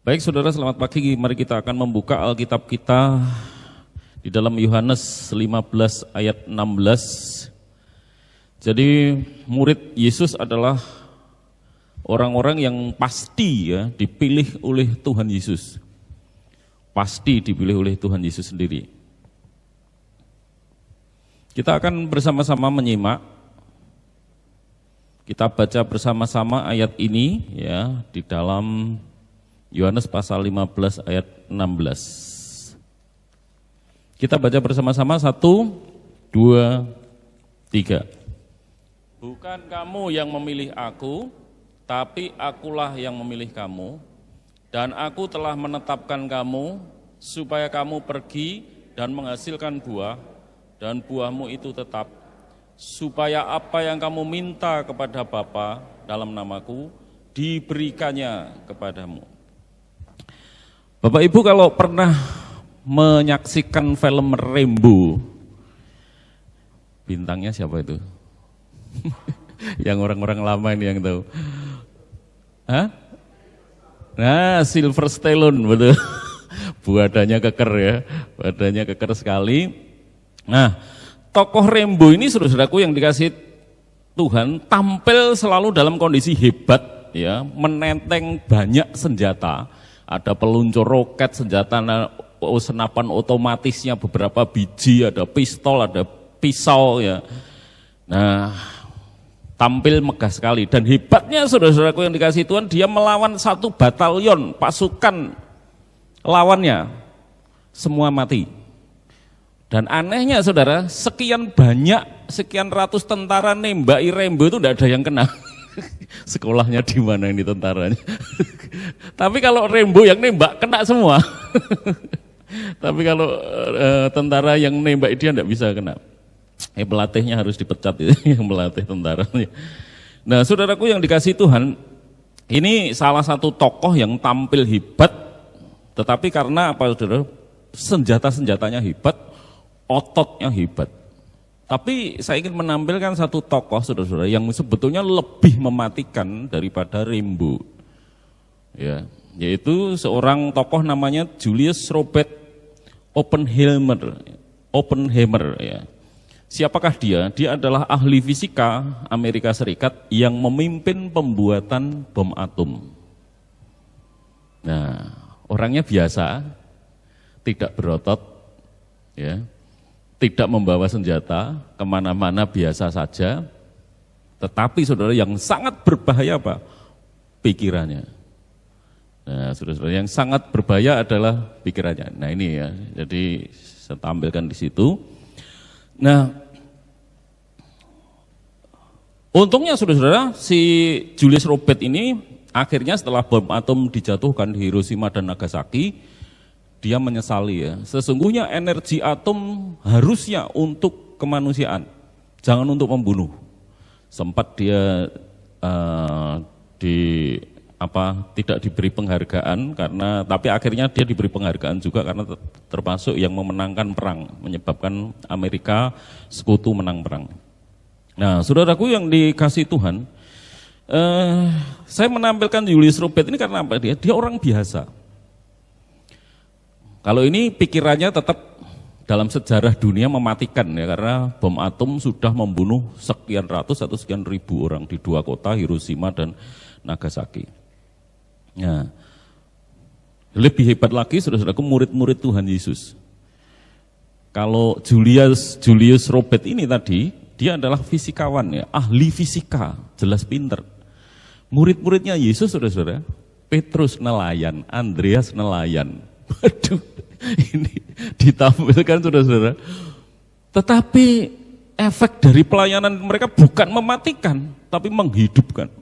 Baik saudara, selamat pagi. Mari kita akan membuka Alkitab kita di dalam Yohanes 15 ayat 16. Jadi murid Yesus adalah orang-orang yang pasti ya dipilih oleh Tuhan Yesus. Pasti dipilih oleh Tuhan Yesus sendiri. Kita akan bersama-sama menyimak. Kita baca bersama-sama ayat ini ya di dalam Yohanes pasal 15 ayat 16. Kita baca bersama-sama 1, 2, 3. Bukan kamu yang memilih aku, tapi akulah yang memilih kamu, dan aku telah menetapkan kamu supaya kamu pergi dan menghasilkan buah, dan buahmu itu tetap, supaya apa yang kamu minta kepada Bapa dalam namaku, diberikannya kepadamu. Bapak Ibu kalau pernah menyaksikan film Rambo, bintangnya siapa itu? Yang orang-orang lama ini yang tahu. Hah? Nah, Sylvester Stallone, betul. Badannya keker ya, badannya keker sekali. Nah, tokoh Rambo ini saudaraku yang dikasih Tuhan tampil selalu dalam kondisi hebat ya, menenteng banyak senjata. Ada peluncur roket, senjata senapan otomatisnya beberapa biji, ada pistol, ada pisau ya. Nah, tampil megah sekali dan hebatnya saudara-saudaraku yang dikasih Tuhan, dia melawan satu batalion pasukan lawannya, semua mati. Dan anehnya saudara, sekian banyak, sekian ratus tentara nembaki Rambo itu tidak ada yang kena. Sekolahnya di mana ini tentaranya? Tapi kalau Rambo yang nembak kena semua. Tapi kalau tentara yang nembak dia tidak bisa kena. Pelatihnya harus dipecat itu, yang melatih tentaranya. Nah, saudaraku yang dikasih Tuhan, ini salah satu tokoh yang tampil hebat, tetapi karena apa saudara? Senjata-senjatanya hebat, ototnya hebat. Tapi saya ingin menampilkan satu tokoh saudara-saudara yang sebetulnya lebih mematikan daripada Rambo. Ya, yaitu seorang tokoh namanya Julius Robert Oppenheimer ya. Siapakah dia? Dia adalah ahli fisika Amerika Serikat yang memimpin pembuatan bom atom. Nah, orangnya biasa, tidak berotot, ya. Tidak membawa senjata, kemana-mana biasa saja, tetapi saudara yang sangat berbahaya apa? Pikirannya. Nah, saudara-saudara yang sangat berbahaya adalah pikirannya. Nah ini ya, jadi saya tampilkan di situ. Nah, untungnya saudara-saudara, si Julius Robert ini akhirnya setelah bom atom dijatuhkan di Hiroshima dan Nagasaki, dia menyesali ya, sesungguhnya energi atom harusnya untuk kemanusiaan, jangan untuk membunuh. Sempat dia tidak diberi penghargaan karena, tapi akhirnya dia diberi penghargaan juga karena termasuk yang memenangkan perang, menyebabkan Amerika sekutu menang perang. Nah, saudaraku yang dikasih Tuhan, saya menampilkan Julius Robert ini karena apa? Dia orang biasa. Kalau ini pikirannya tetap dalam sejarah dunia mematikan ya, karena bom atom sudah membunuh sekian ratus atau sekian ribu orang di dua kota, Hiroshima dan Nagasaki. Nah, lebih hebat lagi saudara-saudaraku murid-murid Tuhan Yesus. Kalau Julius Robert ini tadi, dia adalah fisikawan ya, ahli fisika, jelas pinter. Murid-muridnya Yesus saudara-saudara, Petrus nelayan, Andreas nelayan. Waduh, ini ditampilkan saudara-saudara. Tetapi efek dari pelayanan mereka bukan mematikan, tapi menghidupkan.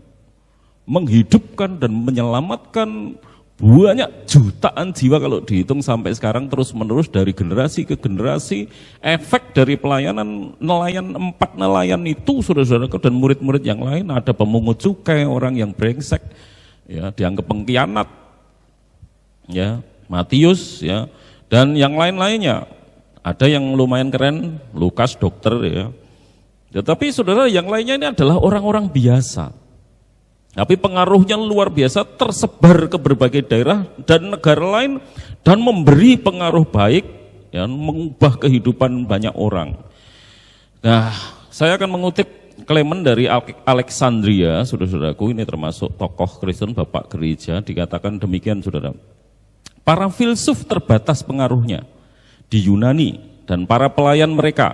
Menghidupkan dan menyelamatkan banyak jutaan jiwa kalau dihitung sampai sekarang terus menerus dari generasi ke generasi. Efek dari pelayanan nelayan, 4 nelayan itu saudara-saudara dan murid-murid yang lain, ada pemungut cukai, orang yang brengsek, ya dianggap pengkhianat, ya. Matius ya, dan yang lain-lainnya. Ada yang lumayan keren, Lukas dokter ya. Tetapi saudara yang lainnya ini adalah orang-orang biasa. Tapi pengaruhnya luar biasa, tersebar ke berbagai daerah dan negara lain dan memberi pengaruh baik, ya, mengubah kehidupan banyak orang. Nah, saya akan mengutip Clement dari Alexandria, saudara-saudaraku, ini termasuk tokoh Kristen, bapak gereja, dikatakan demikian, saudara. Para filsuf terbatas pengaruhnya di Yunani dan para pelayan mereka.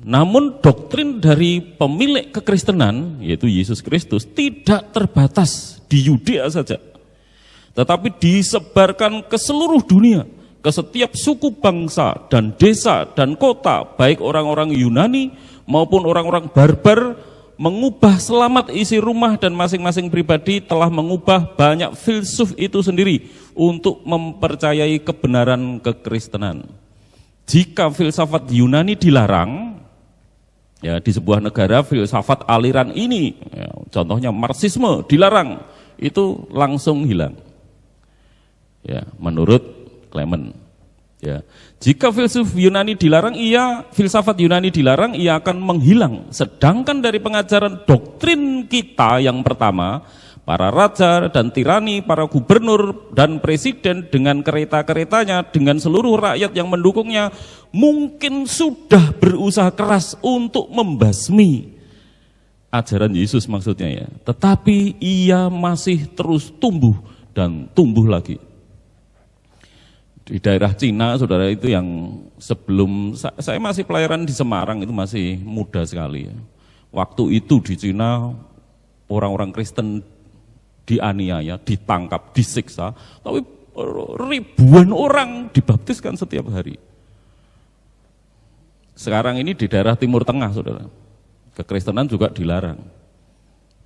Namun doktrin dari pemilik kekristenan, yaitu Yesus Kristus, tidak terbatas di Yudea saja, tetapi disebarkan ke seluruh dunia, ke setiap suku bangsa dan desa dan kota, baik orang-orang Yunani maupun orang-orang barbar, mengubah selamat isi rumah dan masing-masing pribadi telah mengubah banyak filsuf itu sendiri untuk mempercayai kebenaran kekristenan. Jika filsafat Yunani dilarang, ya, di sebuah negara filsafat aliran ini, ya, contohnya Marxisme dilarang, itu langsung hilang. Ya, menurut Clement. Ya, jika filsuf Yunani dilarang, filsafat Yunani dilarang, ia akan menghilang. Sedangkan dari pengajaran doktrin kita yang pertama, para raja dan tirani, para gubernur dan presiden dengan kereta-keretanya, dengan seluruh rakyat yang mendukungnya, mungkin sudah berusaha keras untuk membasmi ajaran Yesus maksudnya, ya. Tetapi ia masih terus tumbuh dan tumbuh lagi. Di daerah Cina, saudara, itu yang sebelum saya masih pelayaran di Semarang, itu masih muda sekali, ya. Waktu itu di Cina orang-orang Kristen dianiaya, ditangkap, disiksa, tapi ribuan orang dibaptiskan setiap hari. Sekarang ini di daerah Timur Tengah, saudara, kekristenan juga dilarang.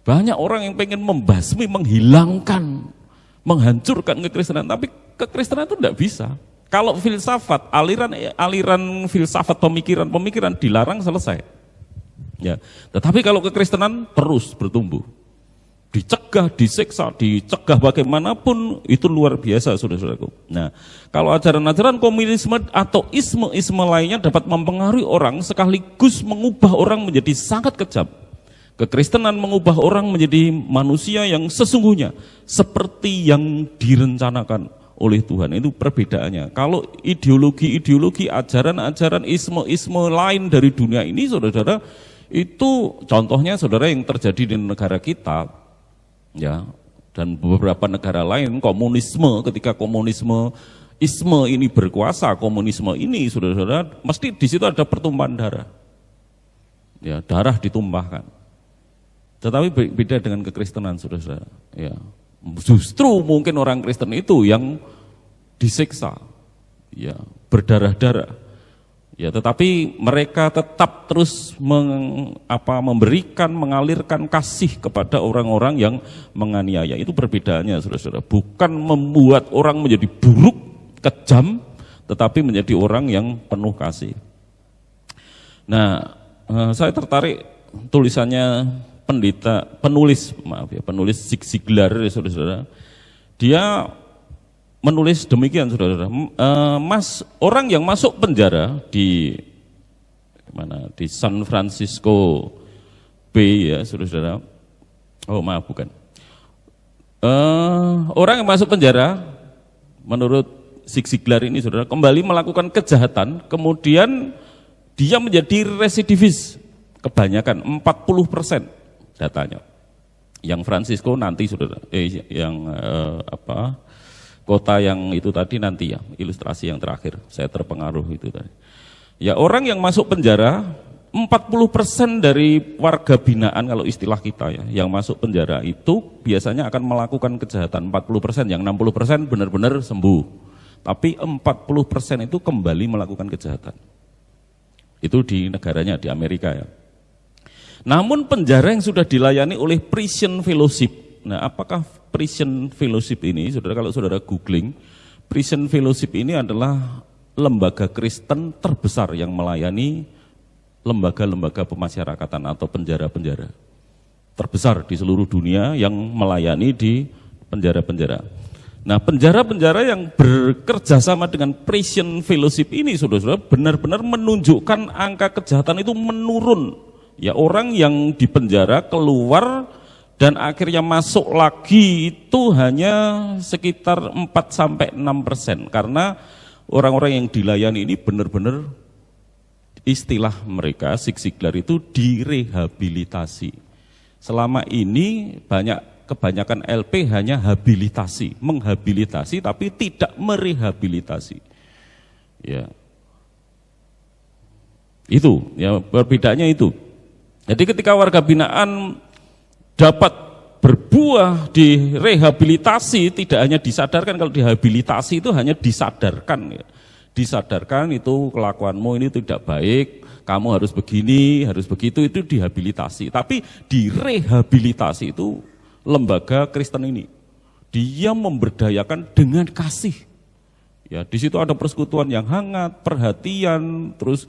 Banyak orang yang pengen membasmi, menghilangkan, menghancurkan kekristenan, tapi kekristenan itu tidak bisa. Kalau filsafat, aliran filsafat, pemikiran dilarang, selesai. Ya, tetapi kalau kekristenan terus bertumbuh, dicegah, disiksa, dicegah bagaimanapun, itu luar biasa, saudara-saudaraku. Nah, kalau ajaran-ajaran komunisme atau isme-isme lainnya dapat mempengaruhi orang sekaligus mengubah orang menjadi sangat kejam. Kekristenan mengubah orang menjadi manusia yang sesungguhnya seperti yang direncanakan oleh Tuhan. Itu perbedaannya. Kalau ideologi-ideologi, ajaran-ajaran, isme-isme lain dari dunia ini, saudara-saudara, itu contohnya, saudara, yang terjadi di negara kita, ya, dan beberapa negara lain, komunisme, ketika isme ini berkuasa, komunisme ini, saudara-saudara, mesti di situ ada pertumpahan darah. Ya, darah ditumpahkan. Tetapi beda dengan kekristenan, saudara-saudara. Ya, justru mungkin orang Kristen itu yang disiksa, ya, berdarah-darah. Ya, tetapi mereka tetap terus memberikan, mengalirkan kasih kepada orang-orang yang menganiaya. Itu perbedaannya, saudara-saudara. Bukan membuat orang menjadi buruk, kejam, tetapi menjadi orang yang penuh kasih. Nah, saya tertarik tulisannya penulis Zig Ziglar, saudara-saudara. Dia menulis demikian, saudara-saudara. Orang yang masuk penjara di San Francisco Bay, ya, saudara-saudara. Oh, maaf, bukan. Orang yang masuk penjara, menurut Zig Ziglar ini, saudara, kembali melakukan kejahatan, kemudian dia menjadi residivis, kebanyakan 40%. Datanya. Yang Francisco nanti, saudara, kota yang itu tadi nanti, ya, ilustrasi yang terakhir, saya terpengaruh itu tadi. Ya, orang yang masuk penjara, 40% dari warga binaan, kalau istilah kita, ya, yang masuk penjara itu biasanya akan melakukan kejahatan. 40%, yang 60% benar-benar sembuh. Tapi 40% itu kembali melakukan kejahatan. Itu di negaranya, di Amerika, ya. Namun penjara yang sudah dilayani oleh Prison Fellowship. Nah, apakah Prison Fellowship ini, saudara, kalau saudara googling, Prison Fellowship ini adalah lembaga Kristen terbesar yang melayani lembaga-lembaga pemasyarakatan atau penjara-penjara. Terbesar di seluruh dunia yang melayani di penjara-penjara. Nah, penjara-penjara yang bekerja sama dengan Prison Fellowship ini, saudara-saudara, benar-benar menunjukkan angka kejahatan itu menurun. Ya, orang yang di penjara keluar dan akhirnya masuk lagi itu hanya sekitar 4-6%, karena orang-orang yang dilayani ini benar-benar istilah mereka Zig Ziglar itu direhabilitasi. Selama ini kebanyakan LP hanya habilitasi, menghabilitasi tapi tidak merehabilitasi. Ya. Itu, ya perbedaannya itu. Jadi ketika warga binaan dapat berbuah di rehabilitasi, tidak hanya disadarkan, kalau dihabilitasi itu hanya disadarkan ya. Disadarkan itu kelakuanmu ini tidak baik, kamu harus begini, harus begitu, itu dihabilitasi. Tapi direhabilitasi itu lembaga Kristen ini, dia memberdayakan dengan kasih. Ya, di situ ada persekutuan yang hangat, perhatian, terus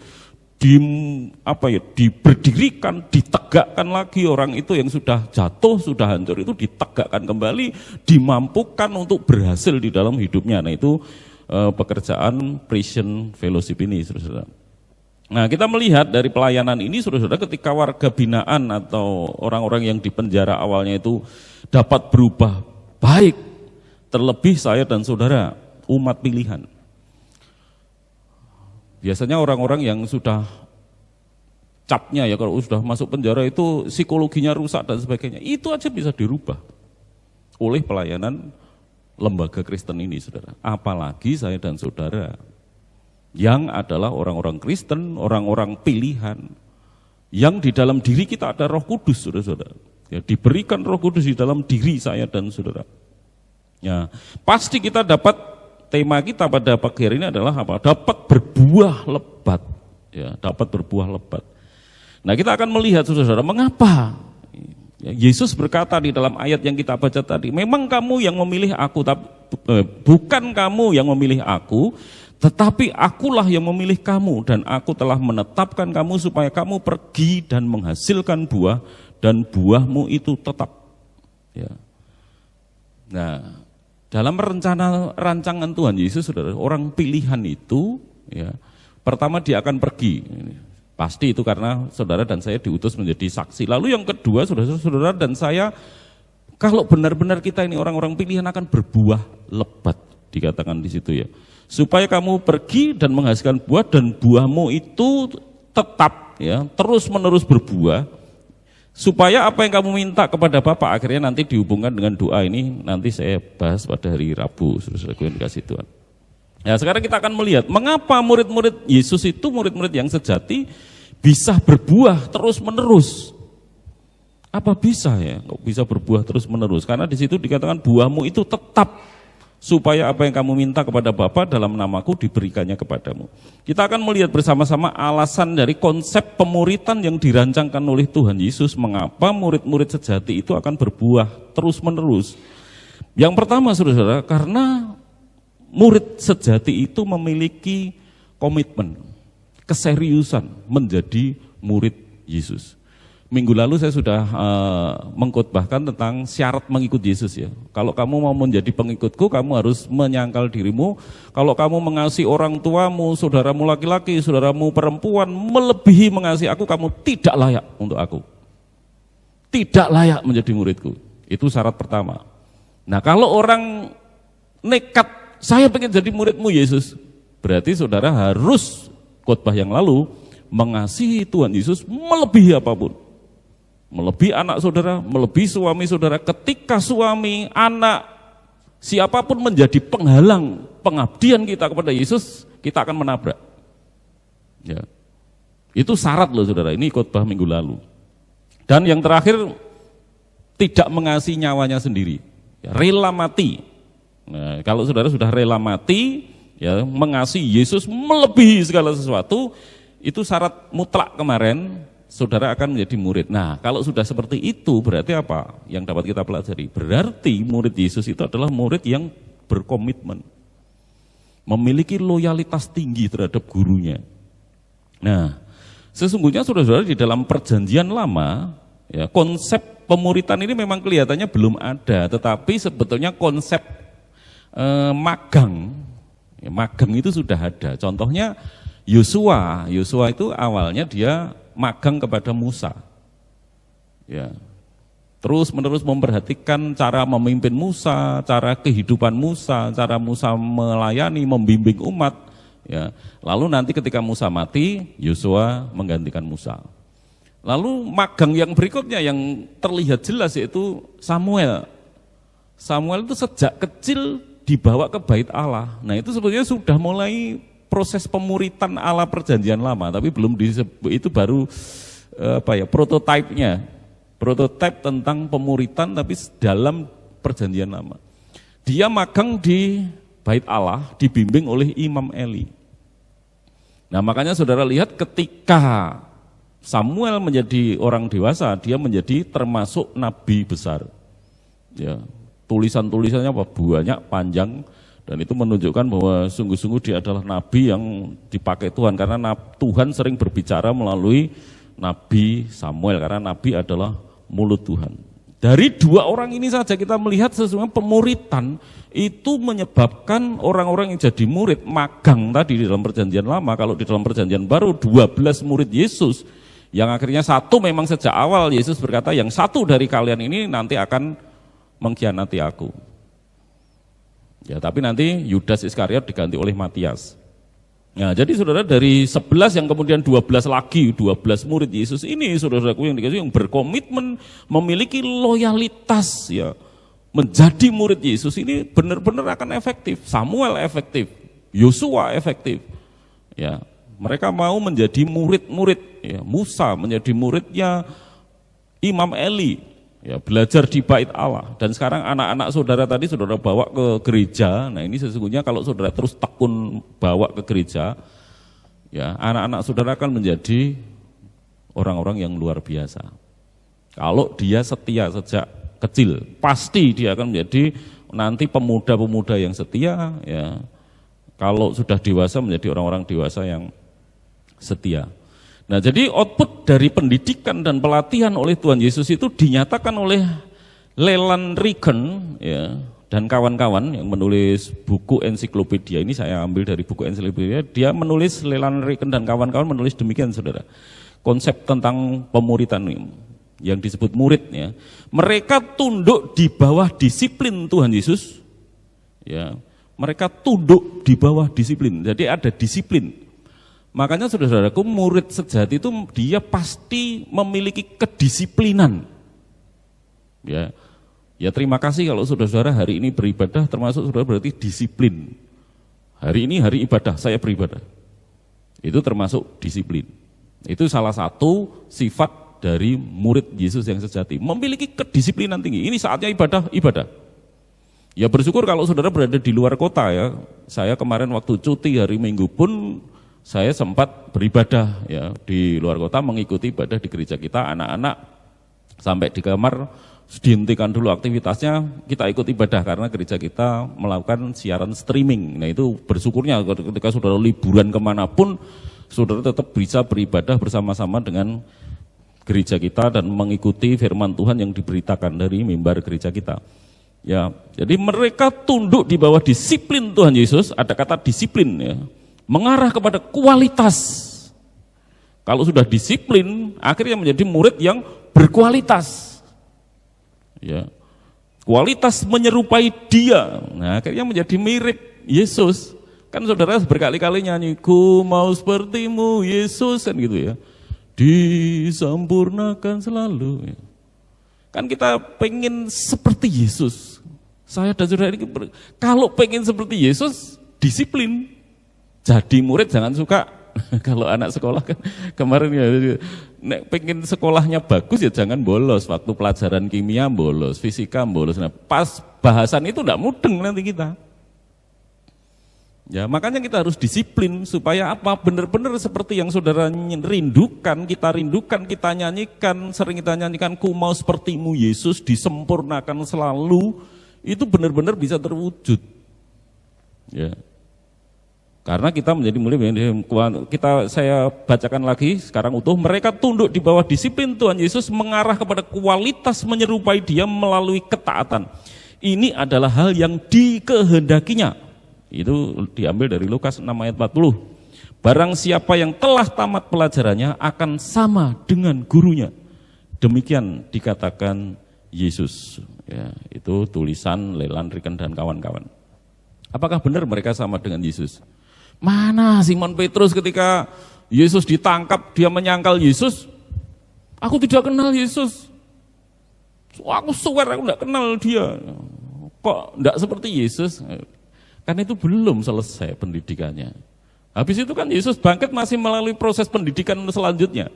diberdirikan, ditegakkan lagi orang itu yang sudah jatuh, sudah hancur itu ditegakkan kembali, dimampukan untuk berhasil di dalam hidupnya. Nah itu pekerjaan Prison Fellowship ini, saudara. Nah kita melihat dari pelayanan ini, saudara, ketika warga binaan atau orang-orang yang di penjara awalnya itu dapat berubah baik, terlebih saya dan saudara, umat pilihan. Biasanya orang-orang yang sudah capnya ya, kalau sudah masuk penjara itu psikologinya rusak dan sebagainya, itu aja bisa dirubah oleh pelayanan lembaga Kristen ini, saudara. Apalagi saya dan saudara yang adalah orang-orang Kristen, orang-orang pilihan, yang di dalam diri kita ada Roh Kudus, saudara-saudara. Ya, diberikan Roh Kudus di dalam diri saya dan saudara. Ya, pasti kita dapat. Tema kita pada pagi hari ini adalah apa? Dapat berbuah lebat. Ya, dapat berbuah lebat. Nah, kita akan melihat saudara-saudara, mengapa? Ya, Yesus berkata di dalam ayat yang kita baca tadi, memang kamu yang memilih aku, bukan kamu yang memilih aku, tetapi akulah yang memilih kamu, dan aku telah menetapkan kamu supaya kamu pergi dan menghasilkan buah, dan buahmu itu tetap. Ya. Nah, dalam rancangan Tuhan Yesus, saudara, orang pilihan itu, ya, pertama dia akan pergi. Pasti itu karena saudara dan saya diutus menjadi saksi. Lalu yang kedua, saudara dan saya, kalau benar-benar kita ini orang-orang pilihan akan berbuah lebat, dikatakan di situ ya. Supaya kamu pergi dan menghasilkan buah, dan buahmu itu tetap, ya, terus-menerus berbuah. Supaya apa yang kamu minta kepada Bapa, akhirnya nanti dihubungkan dengan doa ini, nanti saya bahas pada hari Rabu, saudara-saudaraku yang dikasih Tuhan. Ya, sekarang kita akan melihat mengapa murid-murid Yesus itu, murid-murid yang sejati, bisa berbuah terus-menerus. Apa bisa ya, kok bisa berbuah terus-menerus? Karena di situ dikatakan buahmu itu tetap, supaya apa yang kamu minta kepada Bapa dalam namaku diberikannya kepadamu. Kita akan melihat bersama-sama alasan dari konsep pemuritan yang dirancangkan oleh Tuhan Yesus, mengapa murid-murid sejati itu akan berbuah terus-menerus. Yang pertama, saudara, karena murid sejati itu memiliki komitmen, keseriusan menjadi murid Yesus. Minggu lalu saya sudah mengkhotbahkan tentang syarat mengikut Yesus ya. Kalau kamu mau menjadi pengikutku, kamu harus menyangkal dirimu. Kalau kamu mengasihi orang tuamu, saudaramu laki-laki, saudaramu perempuan, melebihi mengasihi aku, kamu tidak layak untuk aku. Tidak layak menjadi muridku. Itu syarat pertama. Nah, kalau orang nekat, saya pengen jadi muridmu Yesus, berarti saudara harus khotbah yang lalu mengasihi Tuhan Yesus melebihi apapun. Melebihi anak saudara, melebihi suami saudara. Ketika suami, anak, siapapun menjadi penghalang pengabdian kita kepada Yesus, kita akan menabrak. Ya. Itu syarat loh saudara, ini khotbah minggu lalu. Dan yang terakhir, tidak mengasihi nyawanya sendiri. Ya, rela mati. Nah, kalau saudara sudah rela mati, ya, mengasihi Yesus melebihi segala sesuatu, itu syarat mutlak kemarin, saudara akan menjadi murid. Nah, kalau sudah seperti itu berarti apa yang dapat kita pelajari? Berarti murid Yesus itu adalah murid yang berkomitmen, memiliki loyalitas tinggi terhadap gurunya. Nah, sesungguhnya saudara-saudara di dalam perjanjian lama, ya, konsep pemuritan ini memang kelihatannya belum ada, tetapi sebetulnya konsep magang, ya, magang itu sudah ada. Contohnya Yosua itu awalnya dia magang kepada Musa. Ya. Terus menerus memperhatikan cara memimpin Musa, cara kehidupan Musa, cara Musa melayani, membimbing umat. Ya. Lalu nanti ketika Musa mati, Yosua menggantikan Musa. Lalu magang yang berikutnya yang terlihat jelas yaitu Samuel. Samuel itu sejak kecil dibawa ke bait Allah. Nah itu sebetulnya sudah mulai proses pemuritan ala perjanjian lama, tapi belum disebut, itu baru prototipenya, prototipe tentang pemuritan tapi dalam perjanjian lama. Dia magang di bait Allah, dibimbing oleh Imam Eli. Nah makanya saudara lihat ketika Samuel menjadi orang dewasa, dia menjadi termasuk nabi besar. Ya, tulisan-tulisannya banyak, panjang, dan itu menunjukkan bahwa sungguh-sungguh dia adalah nabi yang dipakai Tuhan, karena Tuhan sering berbicara melalui Nabi Samuel, karena nabi adalah mulut Tuhan. Dari dua orang ini saja kita melihat sesungguhnya pemuritan itu menyebabkan orang-orang yang jadi murid magang tadi di dalam perjanjian lama. Kalau di dalam perjanjian baru 12 murid Yesus, yang akhirnya satu memang sejak awal Yesus berkata yang satu dari kalian ini nanti akan mengkhianati aku. Ya, tapi nanti Yudas Iskariot diganti oleh Matias. Nah, jadi saudara dari 11 yang kemudian 12 lagi, 12 murid Yesus ini saudaraku yang dikasih yang berkomitmen memiliki loyalitas ya, menjadi murid Yesus ini benar-benar akan efektif. Samuel efektif, Yosua efektif. Ya, mereka mau menjadi murid-murid, ya, Musa menjadi muridnya Imam Eli, ya, belajar di bait Allah. Dan sekarang anak-anak saudara tadi saudara bawa ke gereja. Nah ini sesungguhnya kalau saudara terus tekun bawa ke gereja, ya anak-anak saudara akan menjadi orang-orang yang luar biasa. Kalau dia setia sejak kecil, pasti dia akan menjadi nanti pemuda-pemuda yang setia. Ya, kalau sudah dewasa menjadi orang-orang dewasa yang setia. Nah jadi output dari pendidikan dan pelatihan oleh Tuhan Yesus itu dinyatakan oleh Leland Regan ya, dan kawan-kawan yang menulis buku ensiklopedia. Ini saya ambil dari buku ensiklopedia. Dia menulis, Leland Regan dan kawan-kawan menulis demikian saudara. Konsep tentang pemuritan yang disebut murid ya. Mereka tunduk di bawah disiplin Tuhan Yesus. Ya, mereka tunduk di bawah disiplin. Jadi ada disiplin. Makanya saudara-saudaraku, murid sejati itu dia pasti memiliki kedisiplinan. Ya, ya terima kasih kalau saudara-saudara hari ini beribadah, termasuk saudara berarti disiplin. Hari ini hari ibadah, saya beribadah. Itu termasuk disiplin. Itu salah satu sifat dari murid Yesus yang sejati. Memiliki kedisiplinan tinggi. Ini saatnya ibadah, ibadah. Ya bersyukur kalau saudara berada di luar kota ya. Saya kemarin waktu cuti hari Minggu pun saya sempat beribadah ya di luar kota, mengikuti ibadah di gereja kita. Anak-anak sampai di kamar dihentikan dulu aktivitasnya, kita ikut ibadah karena gereja kita melakukan siaran streaming. Nah itu bersyukurnya ketika saudara liburan kemanapun, saudara tetap bisa beribadah bersama-sama dengan gereja kita dan mengikuti firman Tuhan yang diberitakan dari mimbar gereja kita. Ya, jadi mereka tunduk di bawah disiplin Tuhan Yesus. Ada kata disiplin ya, mengarah kepada kualitas. Kalau sudah disiplin, akhirnya menjadi murid yang berkualitas. Ya, kualitas menyerupai Dia. Nah, akhirnya menjadi mirip Yesus. Kan saudara berkali-kali nyanyi, ku mau sepertimu Yesus, kan gitu ya. Disempurnakan selalu. Kan kita pengen seperti Yesus. Saya dan saudara ini kalau pengen seperti Yesus, disiplin. Jadi murid jangan suka, kalau anak sekolah kan kemarin ya, pengen sekolahnya bagus ya jangan bolos, waktu pelajaran kimia bolos, fisika bolos, nah pas bahasan itu enggak mudeng nanti kita. Ya makanya kita harus disiplin supaya apa, benar-benar seperti yang saudara rindukan, kita nyanyikan, sering kita nyanyikan, ku mau sepertimu Yesus disempurnakan selalu, itu benar-benar bisa terwujud. Ya. Karena kita menjadi murid, saya bacakan lagi sekarang utuh. Mereka tunduk di bawah disiplin Tuhan Yesus, mengarah kepada kualitas menyerupai Dia melalui ketaatan. Ini adalah hal yang dikehendakinya. Itu diambil dari Lukas 6 ayat 40. Barang siapa yang telah tamat pelajarannya akan sama dengan gurunya. Demikian dikatakan Yesus. Ya, itu tulisan Leland Riken dan kawan-kawan. Apakah benar mereka sama dengan Yesus? Mana Simon Petrus ketika Yesus ditangkap, dia menyangkal Yesus, aku tidak kenal Yesus. Aku swear aku tidak kenal dia. Kok tidak seperti Yesus? Karena itu belum selesai pendidikannya. Habis itu kan Yesus bangkit masih melalui proses pendidikan selanjutnya.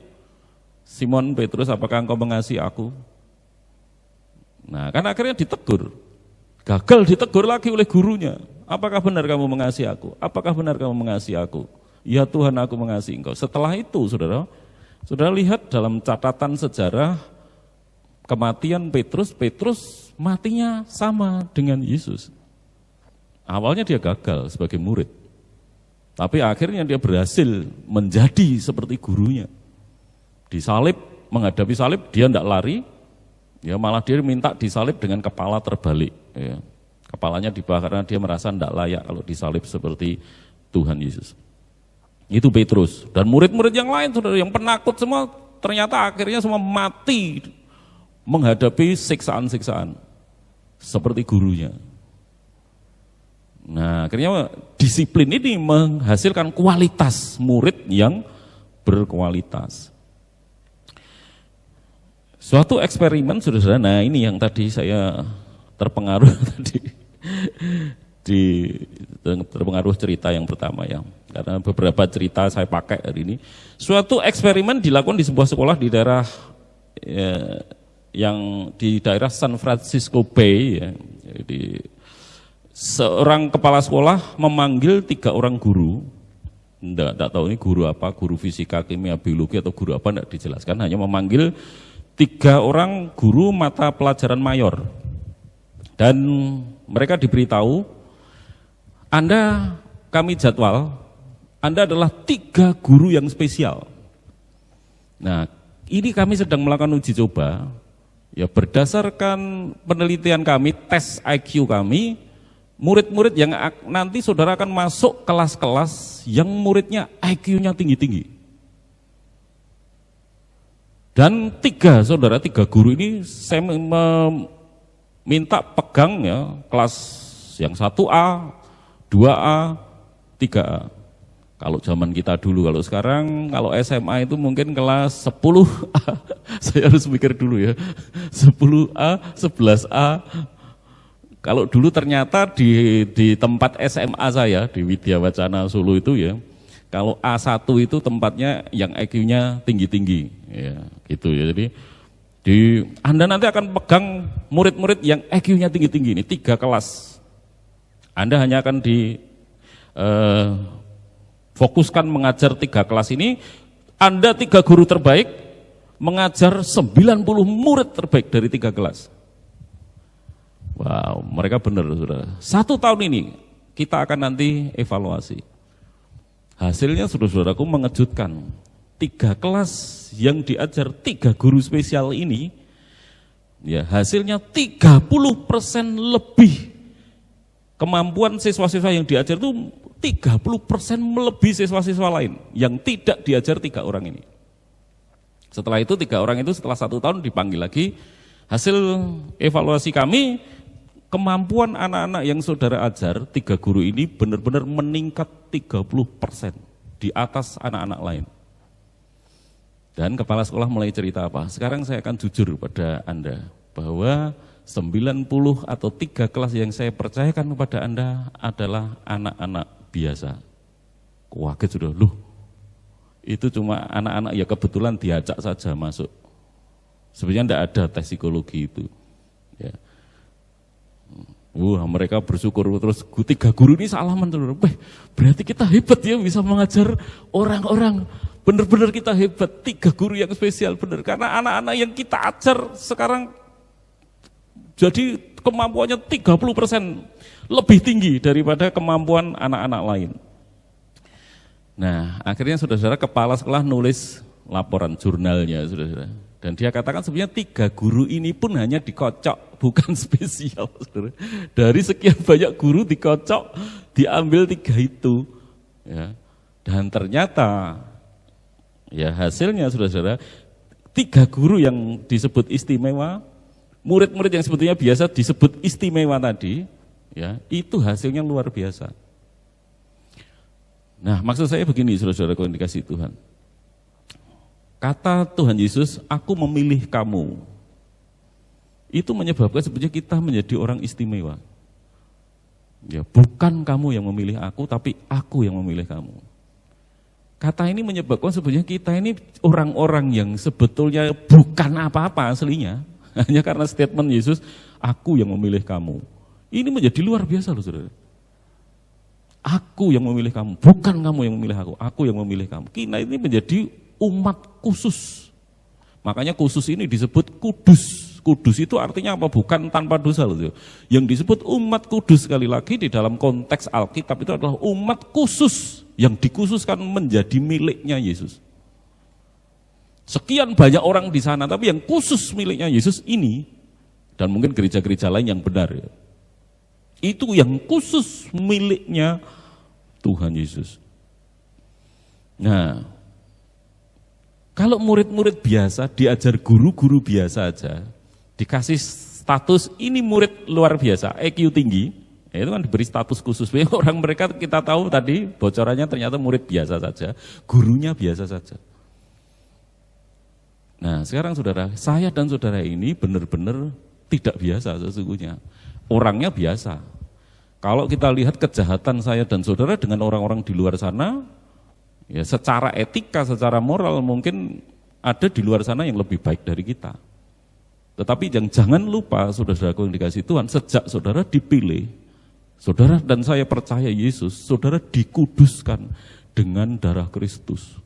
Simon Petrus, apakah engkau mengasihi aku? Nah, kan akhirnya ditegur. Gagal ditegur lagi oleh gurunya. Apakah benar kamu mengasihi aku? Apakah benar kamu mengasihi aku? Ya Tuhan, aku mengasihi engkau. Setelah itu, saudara lihat dalam catatan sejarah kematian Petrus, Petrus matinya sama dengan Yesus. Awalnya dia gagal sebagai murid. Tapi akhirnya dia berhasil menjadi seperti gurunya. Disalib, menghadapi salib, dia tidak lari. Ya, malah dia minta disalib dengan kepala terbalik. Ya. Kepalanya di bawah karena dia merasa tidak layak kalau disalib seperti Tuhan Yesus. Itu Petrus. Dan murid-murid yang lain, saudara, yang penakut semua, ternyata akhirnya semua mati menghadapi siksaan-siksaan seperti gurunya. Nah, akhirnya disiplin ini menghasilkan kualitas murid yang berkualitas. Suatu eksperimen, saudara, nah ini yang tadi saya terpengaruh tadi terpengaruh cerita yang pertama ya, karena beberapa cerita saya pakai hari ini. Suatu eksperimen dilakukan di sebuah sekolah di daerah yang di daerah San Francisco Bay ya. Jadi seorang kepala sekolah memanggil 3 orang guru. Enggak tahu ini guru apa, guru fisika, kimia, biologi atau guru apa, enggak dijelaskan, hanya memanggil 3 orang guru mata pelajaran mayor. Dan mereka diberitahu, Anda kami jadwal, Anda adalah 3 guru yang spesial. Nah, ini kami sedang melakukan uji coba, ya berdasarkan penelitian kami, tes IQ kami, murid-murid yang nanti saudara akan masuk kelas-kelas yang muridnya IQ-nya tinggi-tinggi. Dan 3 guru ini saya minta pegang ya kelas yang 1A, 2A, 3A. Kalau zaman kita dulu, kalau sekarang kalau SMA itu mungkin kelas 10A. Saya harus mikir dulu ya. 10A, 11A. Kalau dulu ternyata di tempat SMA saya di Widya Wacana Solo itu ya, kalau A1 itu tempatnya yang IQ-nya tinggi-tinggi, ya gitu ya. Jadi Anda nanti akan pegang murid-murid yang IQ-nya tinggi-tinggi ini 3 kelas. Anda hanya akan fokuskan mengajar 3 kelas ini. Anda 3 guru terbaik mengajar 90 murid terbaik dari 3 kelas. Wow, mereka benar, saudara. 1 tahun ini kita akan nanti evaluasi. Hasilnya saudara-saudaraku mengejutkan. 3 kelas yang diajar 3 guru spesial ini, ya hasilnya 30% lebih kemampuan siswa-siswa yang diajar itu 30% melebihi siswa-siswa lain yang tidak diajar 3 orang ini. Setelah itu 3 orang itu setelah 1 tahun dipanggil lagi. Hasil evaluasi kami, kemampuan anak-anak yang saudara ajar 3 guru ini benar-benar meningkat 30% di atas anak-anak lain. Dan kepala sekolah mulai cerita apa? Sekarang saya akan jujur pada Anda bahwa 90 atau 3 kelas yang saya percayakan kepada Anda adalah anak-anak biasa. Kaget sudah, loh itu cuma anak-anak ya kebetulan diajak saja masuk. Sebenarnya tidak ada tes psikologi itu. Ya. Wah, mereka bersyukur terus 3 guru ini salaman terus. Berarti kita hebat ya bisa mengajar orang-orang. Benar-benar kita hebat, 3 guru yang spesial benar. Karena anak-anak yang kita ajar sekarang jadi kemampuannya 30% lebih tinggi daripada kemampuan anak-anak lain. Nah, akhirnya saudara-saudara kepala sekolah nulis laporan jurnalnya, saudara-saudara. Dan dia katakan sebenarnya 3 guru ini pun hanya dikocok, bukan spesial. Saudara. Dari sekian banyak guru dikocok, diambil 3 itu. Ya. Dan ternyata, ya hasilnya saudara-saudara, 3 guru yang disebut istimewa, Murid-murid yang sebetulnya biasa disebut istimewa tadi, ya, itu hasilnya luar biasa. Nah, maksud saya begini, saudara-saudara yang dikasihi Tuhan. Kata Tuhan Yesus, aku memilih kamu. Itu menyebabkan sebetulnya kita menjadi orang istimewa. Ya, bukan kamu yang memilih aku, tapi aku yang memilih kamu. Kata ini menyebabkan sebetulnya kita ini orang-orang yang sebetulnya bukan apa-apa aslinya. Hanya karena statement Yesus, aku yang memilih kamu. Ini menjadi luar biasa loh saudara. Aku yang memilih kamu, bukan kamu yang memilih aku yang memilih kamu. Kita ini menjadi umat khusus. Makanya khusus ini disebut kudus. Kudus itu artinya apa? Bukan tanpa dosa loh. Yang disebut umat kudus sekali lagi di dalam konteks Alkitab itu adalah umat khusus yang dikhususkan menjadi miliknya Yesus. Sekian banyak orang di sana, tapi yang khusus miliknya Yesus ini, dan mungkin gereja-gereja lain yang benar ya, itu yang khusus miliknya Tuhan Yesus. Nah, kalau murid-murid biasa diajar guru-guru biasa aja, dikasih status ini murid luar biasa, EQ tinggi, ya itu kan diberi status khusus. Orang mereka kita tahu tadi bocorannya ternyata murid biasa saja, gurunya biasa saja. Nah sekarang saudara, saya dan saudara ini benar-benar tidak biasa sesungguhnya. Orangnya biasa. Kalau kita lihat kejahatan saya dan saudara dengan orang-orang di luar sana, ya secara etika, secara moral mungkin ada di luar sana yang lebih baik dari kita. Tetapi jangan lupa saudara-saudaraku yang dikasihi Tuhan, sejak saudara dipilih, saudara dan saya percaya Yesus, saudara dikuduskan dengan darah Kristus.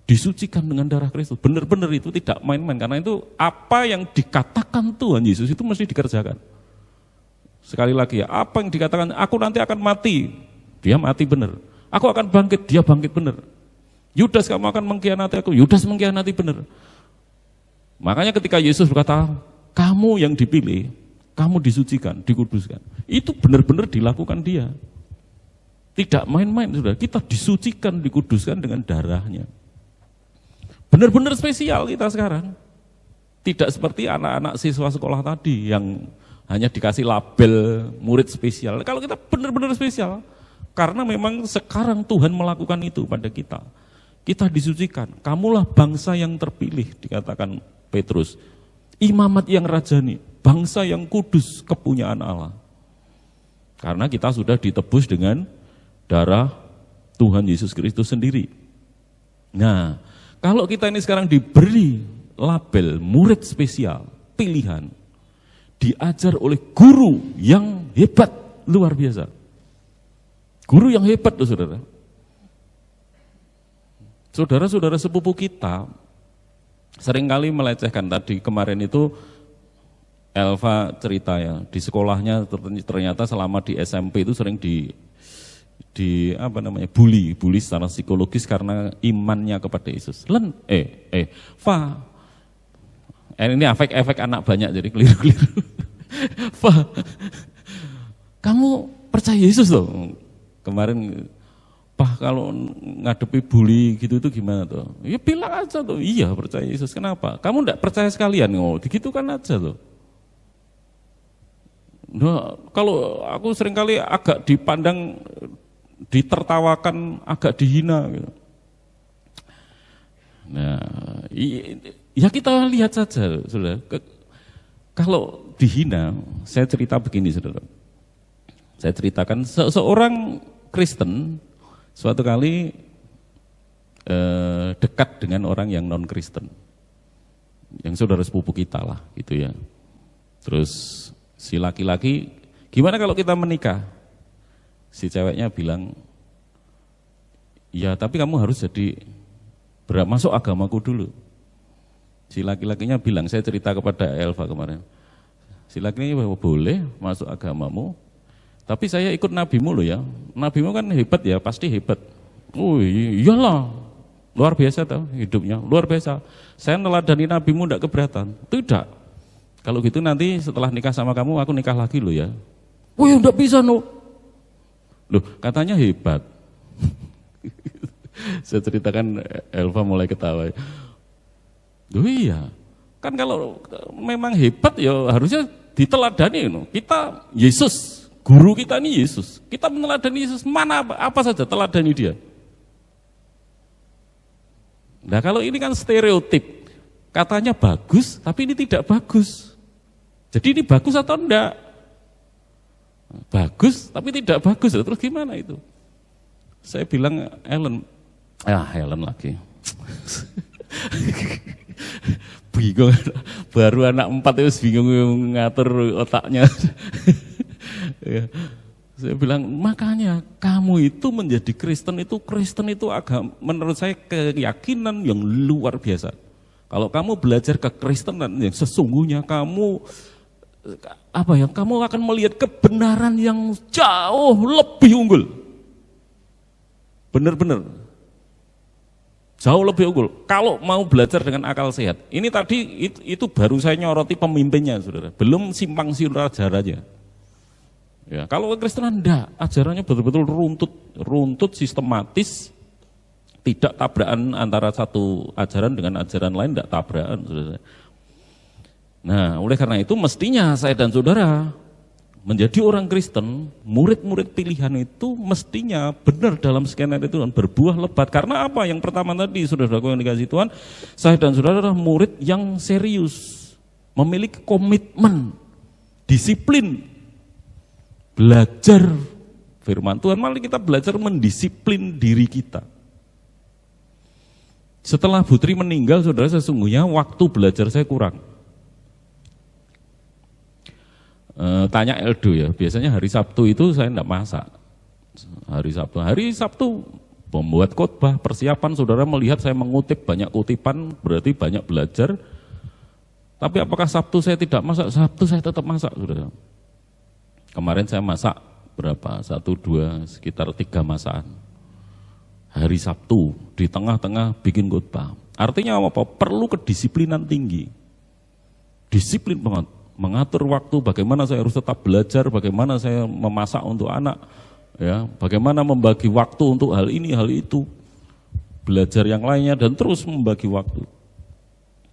Disucikan dengan darah Kristus. Benar-benar itu tidak main-main, karena itu apa yang dikatakan Tuhan Yesus itu mesti dikerjakan. Sekali lagi ya, apa yang dikatakan, aku nanti akan mati, dia mati benar. Aku akan bangkit, dia bangkit benar. Yudas, kamu akan mengkhianati aku, Yudas mengkhianati benar. Makanya ketika Yesus berkata, kamu yang dipilih, kamu disucikan, dikuduskan. Itu benar-benar dilakukan dia. Tidak main-main, saudara. Kita disucikan, dikuduskan dengan darahnya. Benar-benar spesial kita sekarang. Tidak seperti anak-anak siswa sekolah tadi yang hanya dikasih label murid spesial. Kalau kita benar-benar spesial, karena memang sekarang Tuhan melakukan itu pada kita. Kita disucikan, kamulah bangsa yang terpilih, dikatakan Petrus. Imamat yang rajani, bangsa yang kudus, kepunyaan Allah. Karena kita sudah ditebus dengan darah Tuhan Yesus Kristus sendiri. Nah, kalau kita ini sekarang diberi label murid spesial, pilihan, diajar oleh guru yang hebat, luar biasa. Guru yang hebat tuh saudara. Saudara-saudara sepupu kita seringkali melecehkan. Tadi kemarin itu Elva cerita ya, di sekolahnya ternyata selama di SMP itu sering bully secara psikologis karena imannya kepada Yesus. Ini efek anak banyak jadi keliru-keliru. Kamu percaya Yesus loh. Kemarin, kalau ngadepi bully gitu itu gimana tuh? Ya bilang aja tuh, iya percaya Yesus. Kenapa? Kamu enggak percaya sekalian? Gitu kan aja tuh. Nah, kalau aku seringkali agak dipandang, ditertawakan, agak dihina gitu. Nah, ya kita lihat saja, saudara. Kalau dihina, saya cerita begini, saudara. Saya ceritakan seorang Kristen suatu kali dekat dengan orang yang non Kristen, yang saudara sepupu kita lah, gitu ya. Terus si laki-laki, gimana kalau kita menikah? Si ceweknya bilang, ya tapi kamu harus jadi masuk agamaku dulu. Si laki-lakinya bilang, saya cerita kepada Elva kemarin, si laki-lakinya boleh masuk agamamu, tapi saya ikut nabimu loh ya. Nabimu kan hebat ya, pasti hebat. Oh iyalah, luar biasa tau hidupnya, luar biasa. Saya neladani nabimu enggak keberatan. Tidak. Kalau gitu nanti setelah nikah sama kamu, aku nikah lagi loh ya. Oh ya enggak bisa no. Loh katanya hebat. Saya ceritakan, Elva mulai ketawa. Loh iya, Kan kalau memang hebat ya harusnya diteladani. Kita Yesus, guru kita ini Yesus. Kita meneladani Yesus, mana apa saja teladani dia. Nah kalau ini kan stereotip, katanya bagus, tapi ini tidak bagus. Jadi ini bagus atau enggak? Bagus, tapi tidak bagus. Terus gimana itu? Saya bilang Helen lagi. Bingung, baru anak 4 itu bingung ngatur otaknya. Ya. Saya bilang, makanya kamu itu menjadi Kristen itu agama, menurut saya keyakinan yang luar biasa. Kalau kamu belajar kekristenan yang sesungguhnya kamu akan melihat kebenaran yang jauh lebih unggul. Benar-benar jauh lebih unggul. Kalau mau belajar dengan akal sehat. Ini tadi itu baru saya nyoroti pemimpinnya, saudara. Belum simpang siur ajarannya. Ya, kalau kekristenan enggak, ajarannya betul-betul runtut, sistematis, tidak tabrakan antara satu ajaran dengan ajaran lain, enggak tabrakan, saudara. Nah, oleh karena itu mestinya saya dan saudara menjadi orang Kristen, murid-murid pilihan itu mestinya benar dalam skenario itu dan berbuah lebat. Karena apa? Yang pertama tadi, saudara-saudaraku yang dikasih Tuhan, saya dan saudara adalah murid yang serius, memiliki komitmen, disiplin, belajar firman Tuhan. Mari kita belajar mendisiplin diri kita. Setelah Bu Tri meninggal, saudara, sesungguhnya waktu belajar saya kurang. Tanya Eldo ya, biasanya hari Sabtu itu saya enggak masak. Hari Sabtu membuat khotbah, persiapan, saudara melihat saya mengutip banyak kutipan, berarti banyak belajar. Tapi apakah Sabtu saya tidak masak? Sabtu saya tetap masak, saudara. Kemarin saya masak berapa? 1, 2, sekitar 3 masakan. Hari Sabtu, di tengah-tengah bikin khotbah. Artinya apa? Perlu kedisiplinan tinggi. Disiplin banget. Mengatur waktu, bagaimana saya harus tetap belajar, bagaimana saya memasak untuk anak, ya, bagaimana membagi waktu untuk hal ini, hal itu, belajar yang lainnya, dan terus membagi waktu.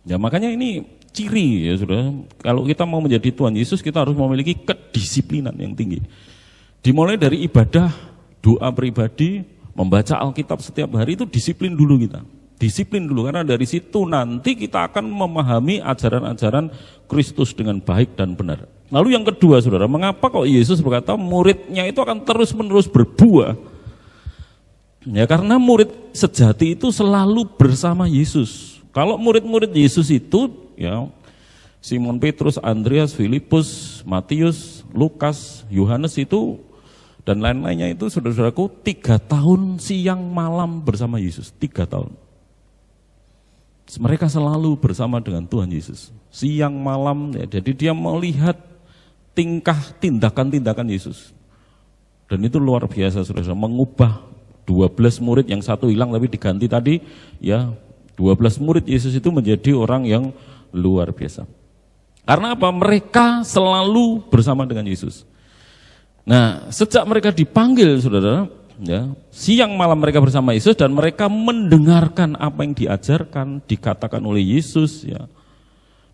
Ya makanya ini ciri ya saudara, kalau kita mau menjadi Tuhan Yesus, kita harus memiliki kedisiplinan yang tinggi. Dimulai dari ibadah, doa pribadi, membaca Alkitab setiap hari itu disiplin dulu kita. Disiplin dulu, karena dari situ nanti kita akan memahami ajaran-ajaran Kristus dengan baik dan benar. Lalu yang kedua saudara, mengapa kok Yesus berkata muridnya itu akan terus-menerus berbuah? Ya karena murid sejati itu selalu bersama Yesus. Kalau murid-murid Yesus itu, ya Simon Petrus, Andreas, Filipus, Matius, Lukas, Yohanes itu, dan lain-lainnya itu saudara-saudaraku 3 tahun siang malam bersama Yesus, 3 tahun. Mereka selalu bersama dengan Tuhan Yesus, siang malam, ya, jadi dia melihat tindakan-tindakan Yesus. Dan itu luar biasa, saudara, mengubah 12 murid yang satu hilang tapi diganti tadi, ya 12 murid Yesus itu menjadi orang yang luar biasa. Karena apa? Mereka selalu bersama dengan Yesus. Nah, sejak mereka dipanggil, saudara, ya, siang malam mereka bersama Yesus dan mereka mendengarkan apa yang diajarkan, dikatakan oleh Yesus, ya.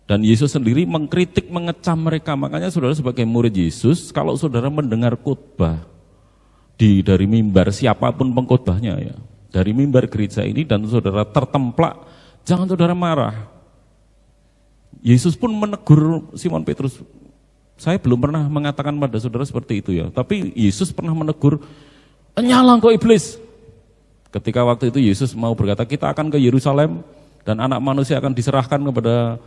Dan Yesus sendiri mengkritik, mengecam mereka. Makanya saudara sebagai murid Yesus, kalau saudara mendengar khotbah dari mimbar siapapun pengkhotbahnya, ya, dari mimbar gereja ini dan saudara tertemplak, jangan saudara marah. Yesus pun menegur Simon Petrus. Saya belum pernah mengatakan pada saudara seperti itu ya, tapi Yesus pernah menegur, "Nyala engkau iblis." Ketika waktu itu Yesus mau berkata, kita akan ke Yerusalem dan anak manusia akan diserahkan kepada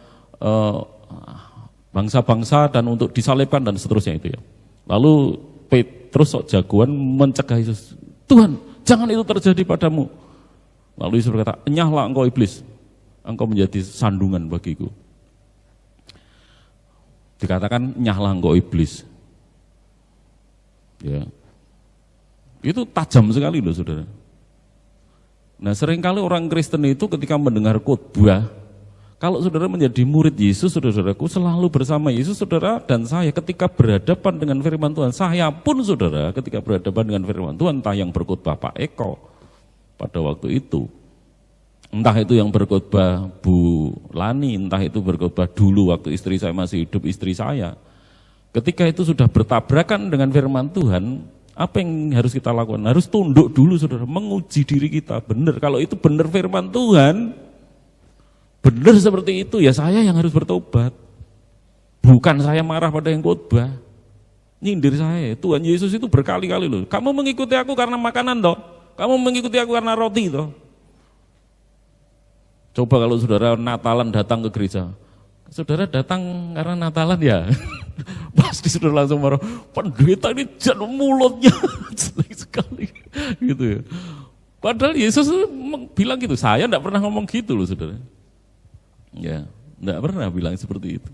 bangsa-bangsa dan untuk disalibkan dan seterusnya itu ya. Lalu Petrus sok jagoan mencegah Yesus, "Tuhan, jangan itu terjadi padamu." Lalu Yesus berkata, "Nyahlah engkau iblis, engkau menjadi sandungan bagiku." Dikatakan nyahlah engkau iblis. Ya. Itu tajam sekali loh saudara. Nah seringkali orang Kristen itu ketika mendengar khotbah, kalau saudara menjadi murid Yesus, saudara-saudaraku selalu bersama Yesus, saudara dan saya ketika berhadapan dengan firman Tuhan, saya pun saudara ketika berhadapan dengan firman Tuhan, entah yang berkhotbah Pak Eko pada waktu itu, Entah itu yang berkhotbah Bu Lani, entah itu berkhotbah dulu waktu istri saya masih hidup, istri saya. Ketika itu sudah bertabrakan dengan firman Tuhan, apa yang harus kita lakukan? Harus tunduk dulu saudara, menguji diri kita. Benar, kalau itu benar firman Tuhan, benar seperti itu, ya saya yang harus bertobat. Bukan saya marah pada yang khotbah. Nyindir saya, Tuhan Yesus itu berkali-kali loh. Kamu mengikuti aku karena makanan toh, kamu mengikuti aku karena roti toh. Coba kalau saudara Natalan datang ke gereja, saudara datang karena Natalan ya, pasti saudara langsung marah, pendeta ini jangan mulutnya, jelek sekali, gitu ya. Padahal Yesus bilang gitu, saya enggak pernah ngomong gitu loh saudara. Ya, enggak pernah bilang seperti itu.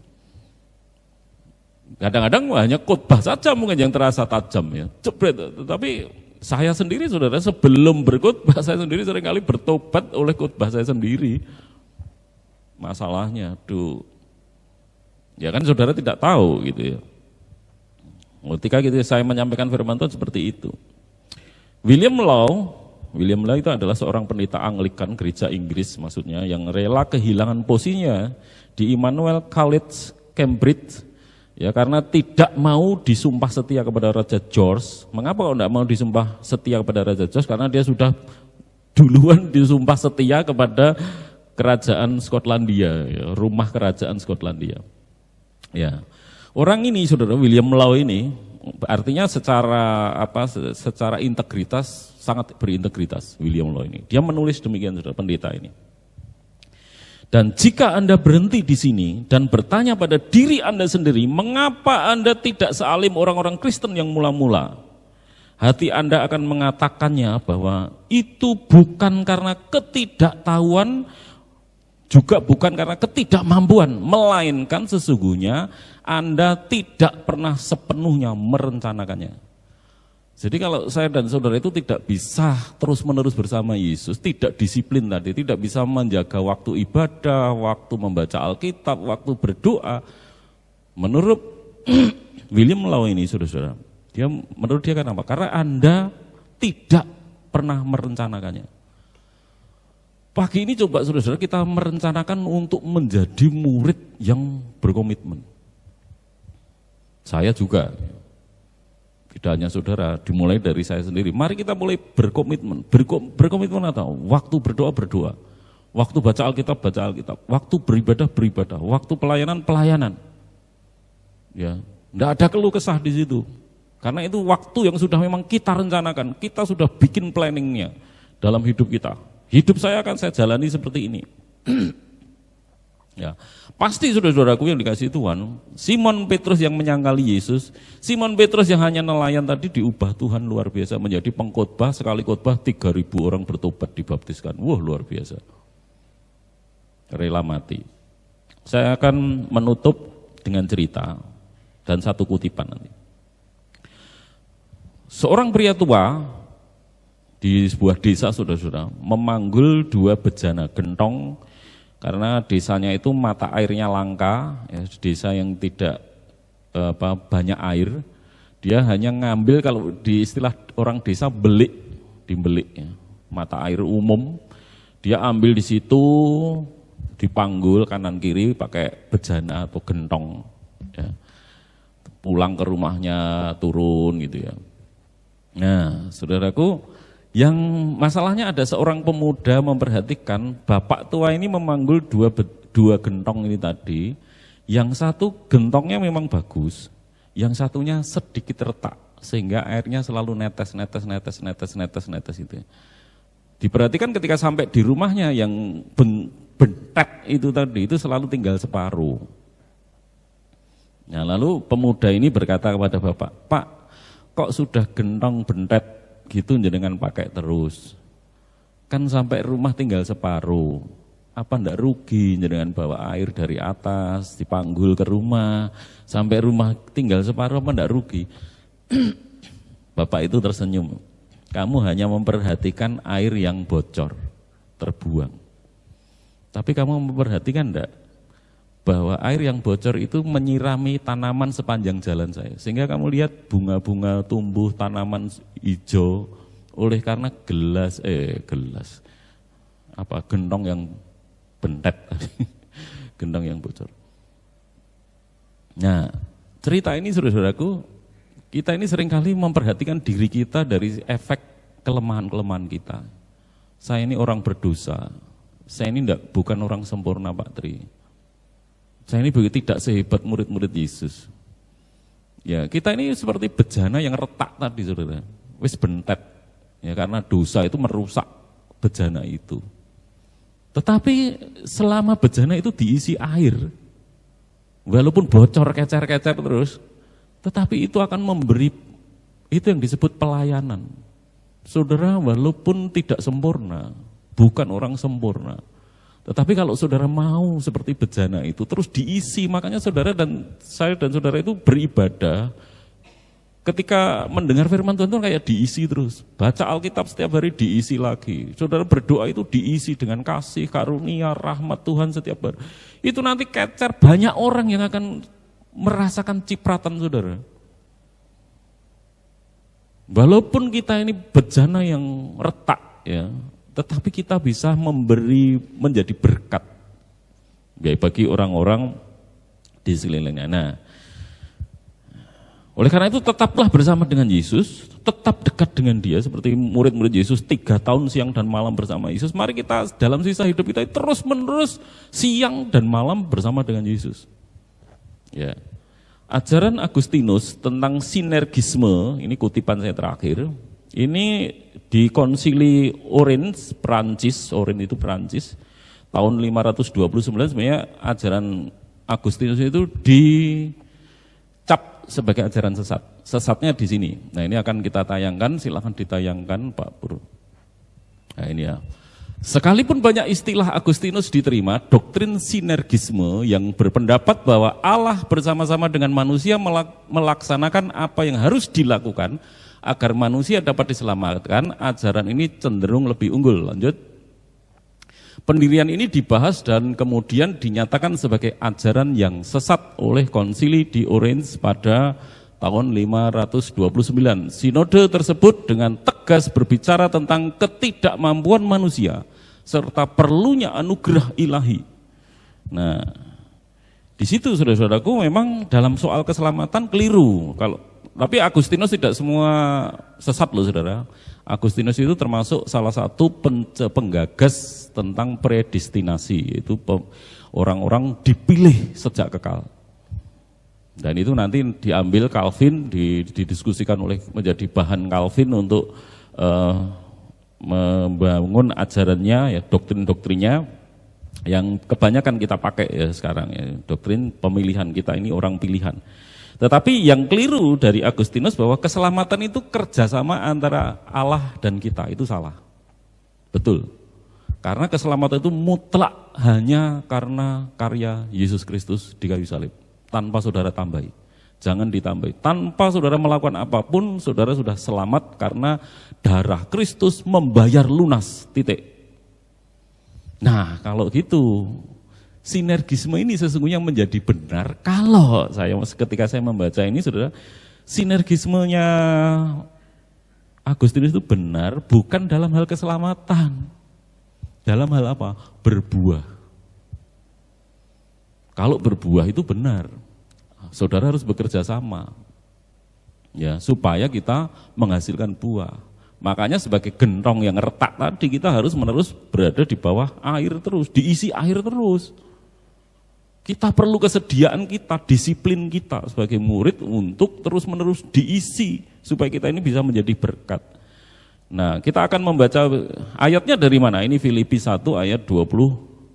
Kadang-kadang hanya khotbah saja mungkin yang terasa tajam ya, jebret, tapi saya sendiri saudara sebelum berkhotbah saya sendiri seringkali bertobat oleh khotbah saya sendiri. Masalahnya, ya kan saudara tidak tahu gitu ya. Ketika gitu saya menyampaikan firman Tuhan seperti itu. William Law itu adalah seorang pendeta Anglikan gereja Inggris maksudnya yang rela kehilangan posisinya di Immanuel College Cambridge. Ya karena tidak mau disumpah setia kepada Raja George. Mengapa kok tidak mau disumpah setia kepada Raja George? Karena dia sudah duluan disumpah setia kepada kerajaan Skotlandia, ya, rumah kerajaan Skotlandia. Ya, orang ini saudara William Law ini artinya secara integritas sangat berintegritas William Law ini. Dia menulis demikian saudara pendeta ini. Dan jika Anda berhenti di sini dan bertanya pada diri Anda sendiri, mengapa Anda tidak sealim orang-orang Kristen yang mula-mula? Hati Anda akan mengatakannya bahwa itu bukan karena ketidaktahuan, juga bukan karena ketidakmampuan, melainkan sesungguhnya Anda tidak pernah sepenuhnya merencanakannya. Jadi kalau saya dan saudara itu tidak bisa terus-menerus bersama Yesus, tidak disiplin tadi, tidak bisa menjaga waktu ibadah, waktu membaca Alkitab, waktu berdoa. Menurut William Law ini saudara-saudara, menurut dia kenapa? Karena Anda tidak pernah merencanakannya. Pagi ini coba saudara-saudara kita merencanakan untuk menjadi murid yang berkomitmen. Saya juga. Tidak hanya saudara, dimulai dari saya sendiri. Mari kita mulai berkomitmen. Berkomitmen atau waktu berdoa, berdoa. Waktu baca Alkitab, baca Alkitab. Waktu beribadah, beribadah. Waktu pelayanan, pelayanan. Ya, tidak ada keluh kesah di situ. Karena itu waktu yang sudah memang kita rencanakan. Kita sudah bikin planningnya dalam hidup kita. Hidup saya akan saya jalani seperti ini. Ya, pasti saudara-saudaraku yang dikasih Tuhan, Simon Petrus yang menyangkali Yesus, Simon Petrus yang hanya nelayan tadi diubah Tuhan luar biasa menjadi pengkhotbah, sekali khotbah 3.000 orang bertobat dibaptiskan. Wah, luar biasa. Rela mati. Saya akan menutup dengan cerita dan satu kutipan nanti. Seorang pria tua di sebuah desa saudara-saudara memanggul 2 bejana gentong. Karena desanya itu mata airnya langka, ya, desa yang tidak banyak air, dia hanya ngambil kalau di istilah orang desa dibelik, ya, mata air umum, dia ambil di situ, dipanggul kanan kiri pakai bejana atau gentong, ya. Pulang ke rumahnya turun gitu ya. Nah, saudaraku. Yang masalahnya ada seorang pemuda memperhatikan bapak tua ini memanggul dua gentong ini tadi. Yang satu gentongnya memang bagus, yang satunya sedikit retak sehingga airnya selalu netes itu. Diperhatikan ketika sampai di rumahnya yang bentet itu tadi itu selalu tinggal separuh. Nah, lalu pemuda ini berkata kepada bapak, "Pak, kok sudah gentong bentet gitu jenengan pakai terus, kan sampai rumah tinggal separuh, apa ndak rugi jenengan bawa air dari atas dipanggul ke rumah sampai rumah tinggal separuh, apa ndak rugi?" Bapak itu tersenyum, "Kamu hanya memperhatikan air yang bocor terbuang, tapi kamu memperhatikan ndak bahwa air yang bocor itu menyirami tanaman sepanjang jalan saya. Sehingga kamu lihat bunga-bunga tumbuh, tanaman hijau, oleh karena gentong yang bentet tadi. Gentong yang bocor. Nah, cerita ini saudara-saudaraku, kita ini seringkali memperhatikan diri kita dari efek kelemahan-kelemahan kita. Saya ini orang berdosa. Saya ini bukan orang sempurna, Pak Tri. Saya ini begitu tidak sehebat murid-murid Yesus. Ya, kita ini seperti bejana yang retak tadi, saudara. Wis bentet. Ya, karena dosa itu merusak bejana itu. Tetapi selama bejana itu diisi air, walaupun bocor kecer-kecer terus, tetapi itu akan memberi, itu yang disebut pelayanan. Saudara walaupun tidak sempurna, bukan orang sempurna, tetapi kalau saudara mau seperti bejana itu terus diisi, makanya saudara dan saya dan saudara itu beribadah. Ketika mendengar firman Tuhan itu kayak diisi terus. Baca Alkitab setiap hari diisi lagi. Saudara berdoa itu diisi dengan kasih, karunia, rahmat Tuhan setiap hari. Itu nanti kecer banyak orang yang akan merasakan cipratan saudara. Walaupun kita ini bejana yang retak ya, tetapi kita bisa memberi menjadi berkat ya, bagi orang-orang di sekelilingnya. Nah, oleh karena itu tetaplah bersama dengan Yesus, tetap dekat dengan Dia seperti murid-murid Yesus 3 tahun siang dan malam bersama Yesus. Mari kita dalam sisa hidup kita terus menerus siang dan malam bersama dengan Yesus. Ya. Ajaran Agustinus tentang sinergisme, ini kutipan saya terakhir, ini di Konsili Orange, Prancis, Orange itu Prancis, tahun 529 sebenarnya ajaran Agustinus itu dicap sebagai ajaran sesat. Sesatnya di sini. Nah, ini akan kita tayangkan, silakan ditayangkan Pak Pur. Nah, ini ya. Sekalipun banyak istilah Agustinus diterima, doktrin sinergisme yang berpendapat bahwa Allah bersama-sama dengan manusia melaksanakan apa yang harus dilakukan agar manusia dapat diselamatkan, ajaran ini cenderung lebih unggul. Lanjut. Pendirian ini dibahas dan kemudian dinyatakan sebagai ajaran yang sesat oleh konsili di Orange pada tahun 529. Sinode tersebut dengan tegas berbicara tentang ketidakmampuan manusia serta perlunya anugerah ilahi. Nah, di situ saudara-saudaraku memang dalam soal keselamatan keliru. Tapi Agustinus tidak semua sesat loh saudara. Agustinus itu termasuk salah satu penggagas tentang predestinasi, yaitu orang-orang dipilih sejak kekal. Dan itu nanti diambil Calvin, didiskusikan menjadi bahan Calvin untuk membangun ajarannya, ya doktrin-doktrinnya yang kebanyakan kita pakai ya sekarang ya, doktrin pemilihan kita ini orang pilihan. Tetapi yang keliru dari Agustinus bahwa keselamatan itu kerjasama antara Allah dan kita, itu salah. Betul. Karena keselamatan itu mutlak hanya karena karya Yesus Kristus di kayu salib. Tanpa saudara tambahi. Jangan ditambahi. Tanpa saudara melakukan apapun, saudara sudah selamat karena darah Kristus membayar lunas, titik. Nah, kalau gitu, sinergisme ini sesungguhnya menjadi benar kalau ketika saya membaca ini saudara, sinergismenya Agustinus itu benar bukan dalam hal keselamatan. Dalam hal apa? Berbuah. Kalau berbuah itu benar. Saudara harus bekerja sama. Ya, supaya kita menghasilkan buah. Makanya sebagai gentong yang retak tadi kita harus menerus berada di bawah air terus, diisi air terus. Kita perlu kesediaan kita, disiplin kita sebagai murid untuk terus-menerus diisi supaya kita ini bisa menjadi berkat. Nah, kita akan membaca ayatnya dari mana? Ini Filipi 1 ayat 20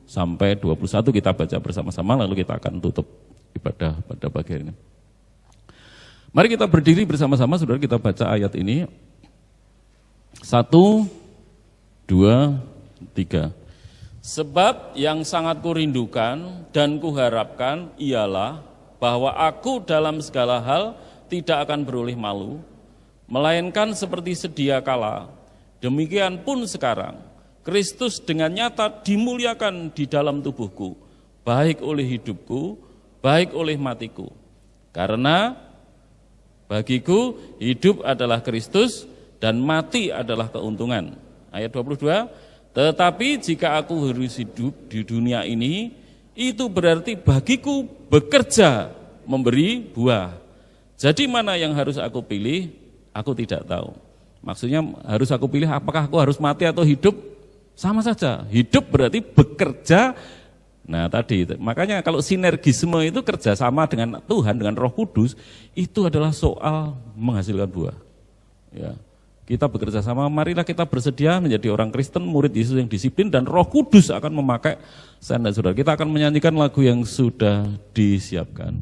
sampai 21 kita baca bersama-sama lalu kita akan tutup ibadah pada pagi ini. Mari kita berdiri bersama-sama saudara, kita baca ayat ini. 1, 2, 3. Sebab yang sangat kurindukan dan kuharapkan ialah bahwa aku dalam segala hal tidak akan beroleh malu, melainkan seperti sedia kala, demikian pun sekarang, Kristus dengan nyata dimuliakan di dalam tubuhku, baik oleh hidupku, baik oleh matiku. Karena bagiku hidup adalah Kristus dan mati adalah keuntungan. Ayat 22, Tetapi jika aku harus hidup di dunia ini, itu berarti bagiku bekerja memberi buah. Jadi mana yang harus aku pilih? Aku tidak tahu. Maksudnya harus aku pilih apakah aku harus mati atau hidup? Sama saja, hidup berarti bekerja. Nah tadi, makanya kalau sinergisme itu kerjasama dengan Tuhan, dengan Roh Kudus, itu adalah soal menghasilkan buah. Ya, kita bekerja sama, marilah kita bersedia menjadi orang Kristen, murid Yesus yang disiplin, dan Roh Kudus akan memakai saya dan saudara. Kita akan menyanyikan lagu yang sudah disiapkan.